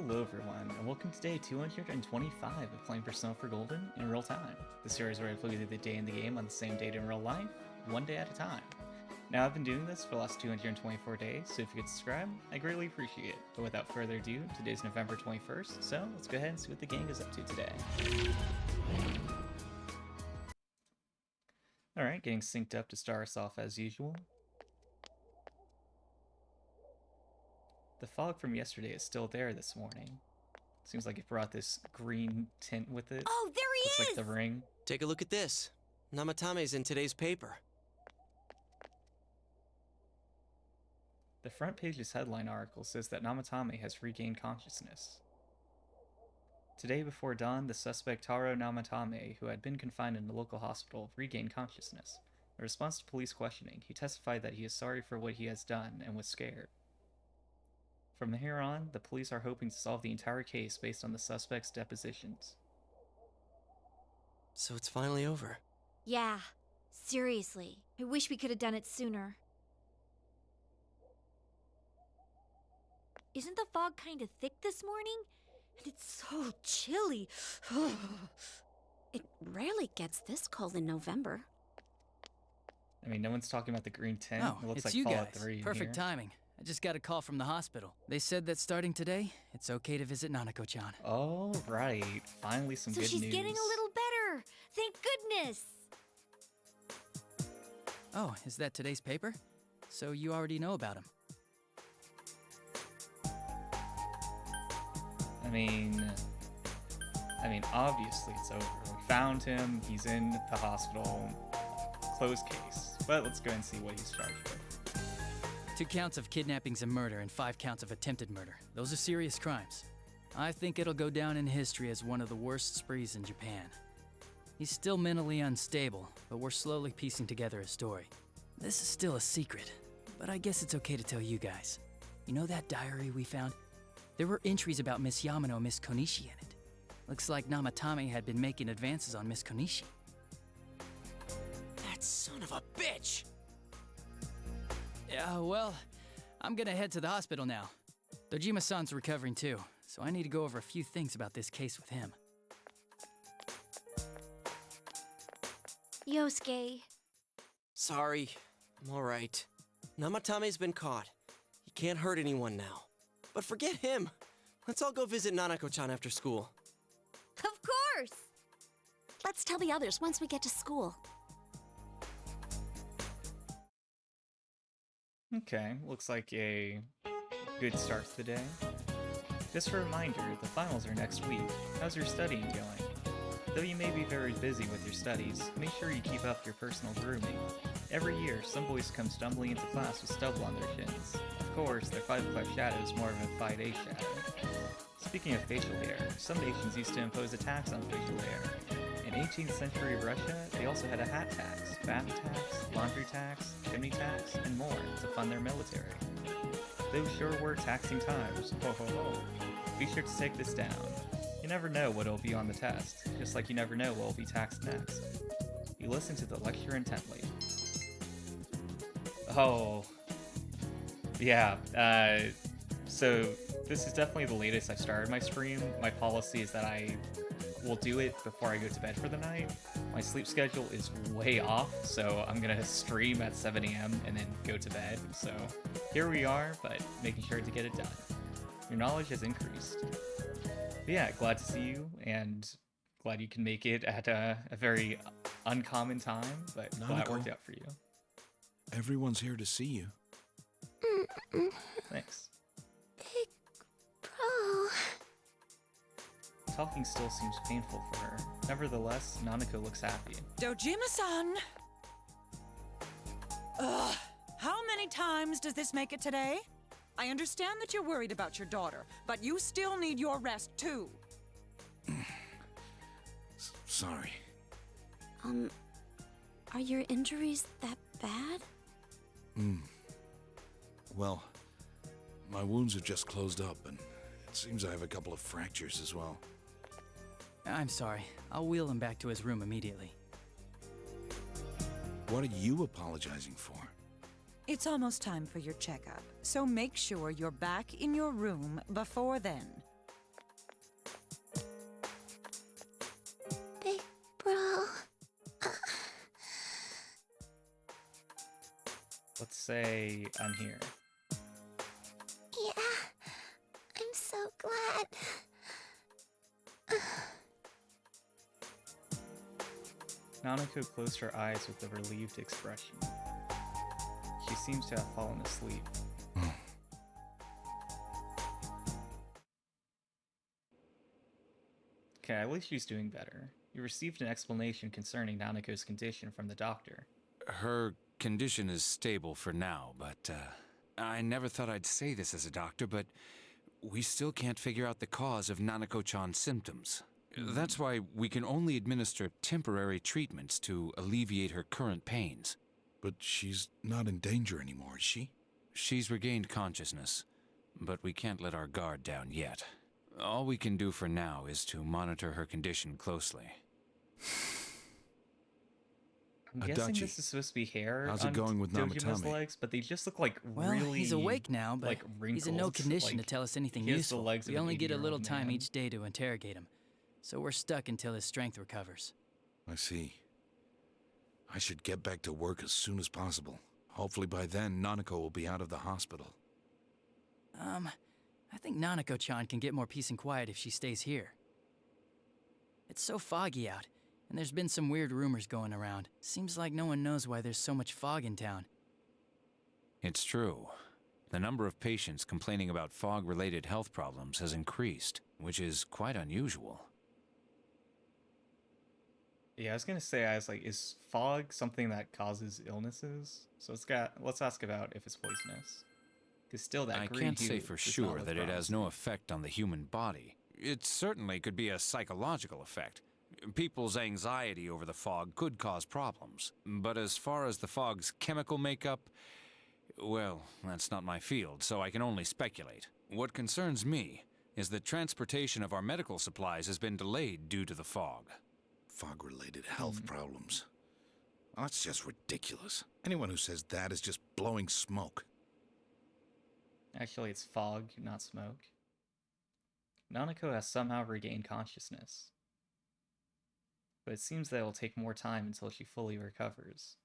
Hello everyone, and welcome to day 225 of playing Persona 4 Golden in real time. The series where I play through the day in the game on the same date in real life, one day at a time. Now I've been doing this for the last 224 days, so if you could subscribe, I greatly appreciate it. But without further ado, today's November 21st, so let's go ahead and see what the gang is up to today. Alright, getting synced up to start us off as usual. The fog from yesterday is still there this morning. Seems like it brought this green tint with it. Oh, there he is! Looks like the ring. Take a look at this. Namatame's in today's paper. The front page's headline article says that Namatame has regained consciousness. Today before dawn, the suspect Taro Namatame, who had been confined in a local hospital, regained consciousness. In response to police questioning, he testified that he is sorry for what he has done and was scared. From here on, the police are hoping to solve the entire case based on the suspect's depositions. So it's finally over. Yeah, seriously. I wish we could have done it sooner. Isn't the fog kind of thick this morning? And it's so chilly. It rarely gets this cold in November. I mean, no one's talking about the green tint. Oh, it looks it's like you Fallout guys. 3 in Perfect here. timing. I just got a call from the hospital. They said that starting today, it's okay to visit Nanako-chan. Oh, right. Finally some So good she's news. getting a little better. Thank goodness. Oh, is that today's paper? So you already know about him. I mean, obviously it's over. We found him, he's in the hospital, closed case. But let's go and see what he's charged with. 2 counts of kidnappings and murder and 5 counts of attempted murder. Those are serious crimes. I think it'll go down in history as one of the worst sprees in Japan. He's still mentally unstable, but we're slowly piecing together a story. This is still a secret, but I guess it's okay to tell you guys. You know that diary we found? There were entries about Miss Yamano and Miss Konishi in it. Looks like Namatame had been making advances on Miss Konishi. That son of a bitch! Yeah, well, I'm gonna head to the hospital now. Dojima-san's recovering too, so I need to go over a few things about this case with him. Yosuke. Sorry, I'm alright. Namatame's been caught. He can't hurt anyone now. But forget him. Let's all go visit Nanako-chan after school. Of course. Let's tell the others once we get to school. Okay, looks like a good start to the day. Just a reminder, the finals are next week. How's your studying going? Though you may be very busy with your studies, make sure you keep up your personal grooming. Every year, some boys come stumbling into class with stubble on their chins. Of course, their 5-5 shadow is more of a 5-8 shadow. Speaking of facial hair, some nations used to impose a tax on facial hair. In 18th century Russia, they also had a hat tax, bath tax, laundry tax, chimney tax, and more to fund their military. Those sure were taxing times. Ho ho ho. Be sure to take this down. You never know what will be on the test, just like you never know what will be taxed next. You listen to the lecture intently. Oh. Yeah, so this is definitely the latest I've started my stream. My policy is that I will do it before I go to bed for the night. My sleep schedule is way off, so I'm gonna stream at 7 a.m. and then go to bed. So here we are, but making sure to get it done. Your knowledge has increased. But yeah, glad to see you, and glad you can make it at a very uncommon time, but glad it worked out for you. Everyone's here to see you. Thanks. Big bro. Talking still seems painful for her. Nevertheless, Nanako looks happy. Dojima-san! Ugh, how many times does this make it today? I understand that you're worried about your daughter, but you still need your rest too. Sorry. Are your injuries that bad? Well, my wounds have just closed up, and it seems I have a couple of fractures as well. I'm sorry. I'll wheel him back to his room immediately. What are you apologizing for? It's almost time for your checkup, so make sure you're back in your room before then. Let's say I'm here. Yeah, I'm so glad. Nanako closed her eyes with a relieved expression. She seems to have fallen asleep. Okay, at least she's doing better. You received an explanation concerning Nanako's condition from the doctor. Her condition is stable for now, but I never thought I'd say this as a doctor, but we still can't figure out the cause of Nanako-chan's symptoms. That's why we can only administer temporary treatments to alleviate her current pains. But she's not in danger anymore, is she? She's regained consciousness, but we can't let our guard down yet. All we can do for now is to monitor her condition closely. I'm guessing Adachi, this is supposed to be hair how's it on going with Dojuma's Namatame? legs, but they just look like Well, really... he's awake now, but like, he's in no wrinkled. condition Like, to tell us anything he has the useful. legs of We an only get a 80-year-old little time man. each day to interrogate him. So we're stuck until his strength recovers. I see. I should get back to work as soon as possible. Hopefully by then, Nanako will be out of the hospital. I think Nanako-chan can get more peace and quiet if she stays here. It's so foggy out, and there's been some weird rumors going around. Seems like no one knows why there's so much fog in town. It's true. The number of patients complaining about fog-related health problems has increased, which is quite unusual. Yeah, I was gonna say, is fog something that causes illnesses? So let's ask about if it's poisonous. Because still, that I green can't say hue for does not sure look that it has promising. no effect on the human body. It certainly could be a psychological effect. People's anxiety over the fog could cause problems. But as far as the fog's chemical makeup, well, that's not my field, so I can only speculate. What concerns me is that transportation of our medical supplies has been delayed due to the fog. Fog-related health problems. Well, that's just ridiculous. Anyone who says that is just blowing smoke. Actually, it's fog, not smoke. Nanako has somehow regained consciousness. But it seems that it'll take more time until she fully recovers.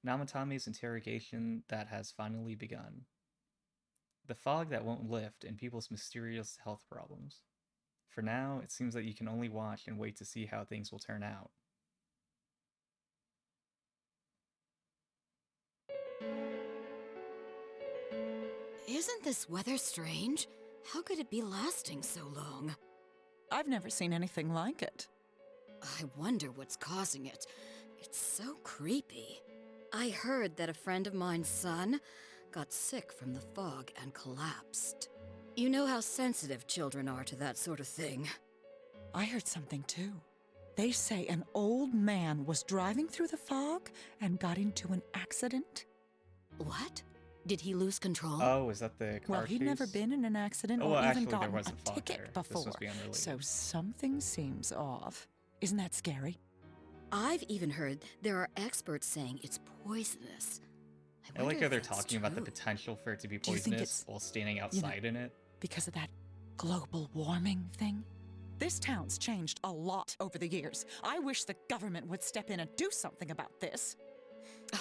Namatame's interrogation that has finally begun. The fog that won't lift and people's mysterious health problems. For now, it seems that you can only watch and wait to see how things will turn out. Isn't this weather strange? How could it be lasting so long? I've never seen anything like it. I wonder what's causing it. It's so creepy. I heard that a friend of mine's son got sick from the fog and collapsed. You know how sensitive children are to that sort of thing. I heard something too. They say an old man was driving through the fog and got into an accident. What? Did he lose control? Oh, is that the car Well, he'd never chase? been in an accident Oh, or well, even actually, there gotten wasn't a fog ticket there. This before. must be unrelated. So something seems off. Isn't that scary? I've even heard there are experts saying it's poisonous. I like wonder how if they're that's talking about the true. potential for it to be Do you think poisonous it's, while standing outside in it. Because of that global warming thing? This town's changed a lot over the years. I wish the government would step in and do something about this.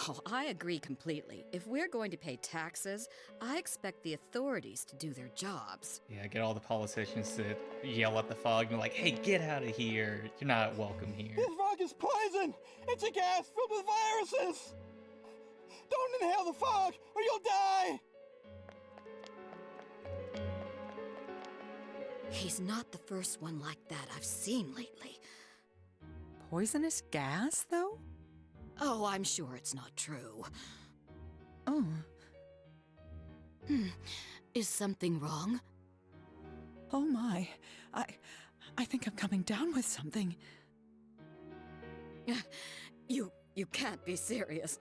Oh, I agree completely. If we're going to pay taxes, I expect the authorities to do their jobs. Yeah, get all the politicians to yell at the fog and be like, hey, get out of here. You're not welcome here. This fog is poison! It's a gas filled with viruses! Don't inhale the fog, or you'll die! He's not the first one like that I've seen lately. Poisonous gas, though? Oh, I'm sure it's not true. Oh. Is something wrong? Oh my. I think I'm coming down with something. You can't be serious.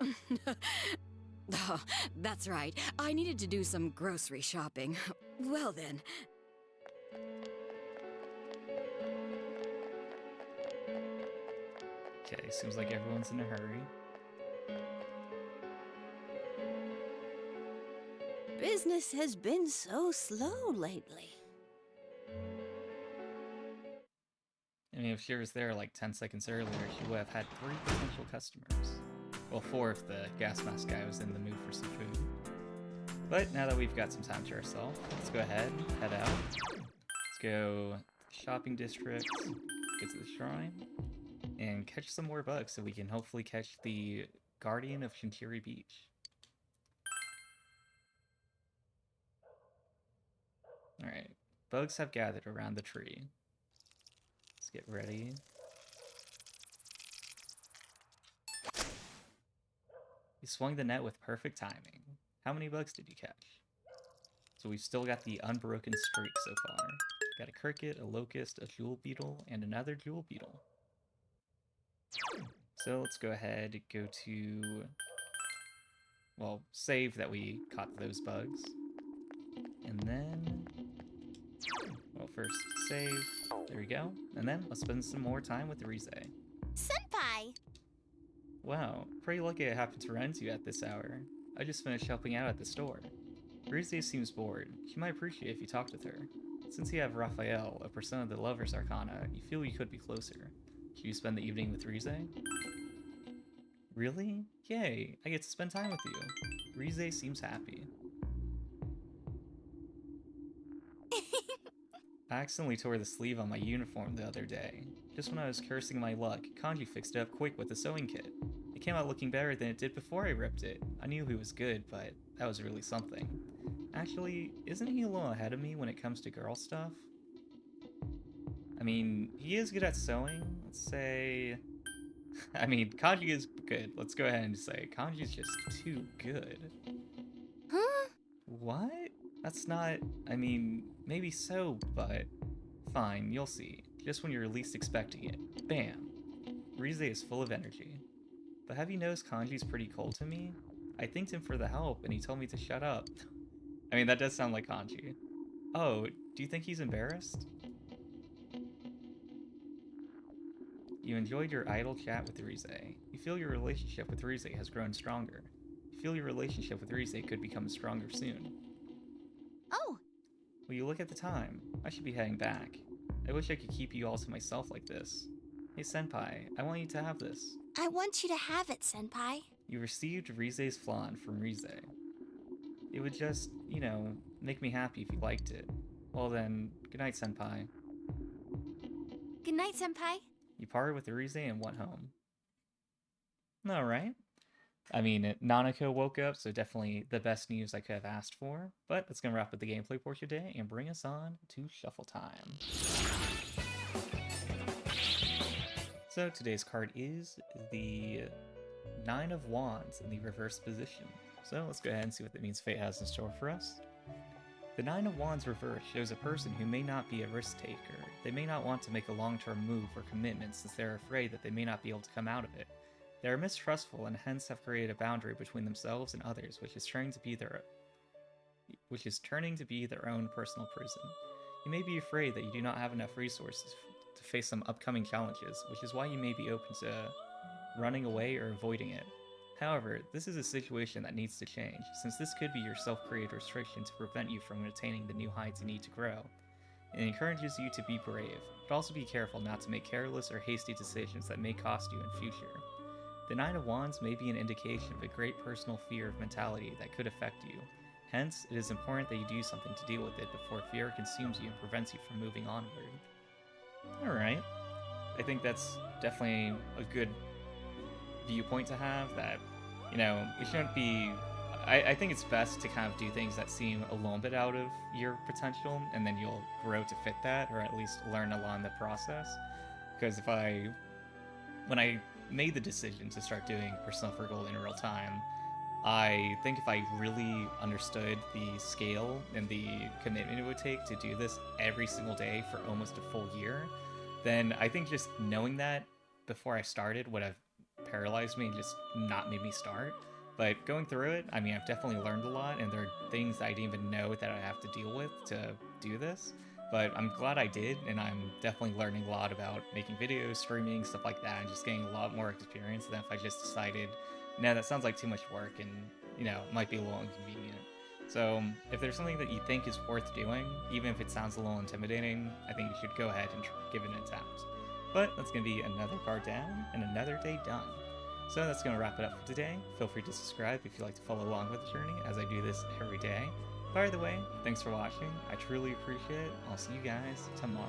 Oh, that's right. I needed to do some grocery shopping. Well then. Okay, seems like everyone's in a hurry. Business has been so slow lately. I mean, if she was there like 10 seconds earlier, she would have had 3 potential customers. Well, 4 if the gas mask guy was in the mood for some food. But now that we've got some time to ourselves, let's go ahead, head out. Let's go to the shopping district, get to the shrine, and catch some more bugs so we can hopefully catch the Guardian of Shintiri Beach. Alright, bugs have gathered around the tree. Let's get ready. You swung the net with perfect timing. How many bugs did you catch? So we've still got the unbroken streak so far. Got a cricket, a locust, a jewel beetle, and another jewel beetle. So let's go ahead, go to, well, save that we caught those bugs. And then, well, first save, there we go. And then let's spend some more time with Rize. Senpai! Wow, pretty lucky I happened to run into you at this hour. I just finished helping out at the store. Rize seems bored. She might appreciate if you talked with her. Since you have Raphael, a persona of the Lover's Arcana, you feel you could be closer. Should you spend the evening with Rize? Really? Yay, I get to spend time with you. Rize seems happy. I accidentally tore the sleeve on my uniform the other day. Just when I was cursing my luck, Kanji fixed it up quick with a sewing kit. It came out looking better than it did before I ripped it. I knew he was good, but that was really something. Actually, isn't he a little ahead of me when it comes to girl stuff? I mean, he is good at sewing. Let's say... I mean, Kanji is good. Let's go ahead and say Kanji's just too good. Huh? What? That's not... I mean, maybe so, but... Fine, you'll see. Just when you're least expecting it. Bam! Rize is full of energy. But have you noticed Kanji's pretty cold to me? I thanked him for the help, and he told me to shut up. I mean, that does sound like Kanji. Oh, do you think he's embarrassed? You enjoyed your idle chat with Rize. You feel your relationship with Rize has grown stronger. You feel your relationship with Rize could become stronger soon. Oh! Will you look at the time? I should be heading back. I wish I could keep you all to myself like this. Hey Senpai, I want you to have this. I want you to have it, Senpai. You received Rize's flan from Rize. It would just, you know, make me happy if you liked it. Well then, good night, Senpai. Good night, Senpai. You parted with Rize and went home. Alright. I mean, Nanako woke up, so definitely the best news I could have asked for. But that's going to wrap up the gameplay portion today and bring us on to shuffle time. So today's card is the 9 of Wands in the reverse position. So let's go ahead and see what that means fate has in store for us. The 9 of Wands reverse shows a person who may not be a risk taker. They may not want to make a long-term move or commitment since they're afraid that they may not be able to come out of it. They are mistrustful and hence have created a boundary between themselves and others, which is turning to be their own personal prison. You may be afraid that you do not have enough resources to face some upcoming challenges, which is why you may be open to running away or avoiding it. However, this is a situation that needs to change, since this could be your self-created restriction to prevent you from attaining the new heights you need to grow. It encourages you to be brave, but also be careful not to make careless or hasty decisions that may cost you in future. The 9 of Wands may be an indication of a great personal fear of mentality that could affect you. Hence, it is important that you do something to deal with it before fear consumes you and prevents you from moving onward. Alright. I think that's definitely a good viewpoint to have, that, you know, it shouldn't be... I think it's best to kind of do things that seem a little bit out of your potential, and then you'll grow to fit that, or at least learn along the process. Because when I made the decision to start doing Persona 4 Gold in real time, I think if I really understood the scale and the commitment it would take to do this every single day for almost a full year, then I think just knowing that before I started would have paralyzed me and just not made me start. But going through it, I mean, I've definitely learned a lot, and there are things I didn't even know that I have to deal with to do this. But I'm glad I did, and I'm definitely learning a lot about making videos, streaming, stuff like that, and just getting a lot more experience than if I just decided, no, that sounds like too much work and, you know, might be a little inconvenient. So if there's something that you think is worth doing, even if it sounds a little intimidating, I think you should go ahead and give it an attempt. But that's going to be another card down and another day done. So that's going to wrap it up for today. Feel free to subscribe if you'd like to follow along with the journey, as I do this every day. By the way, thanks for watching. I truly appreciate it. I'll see you guys tomorrow.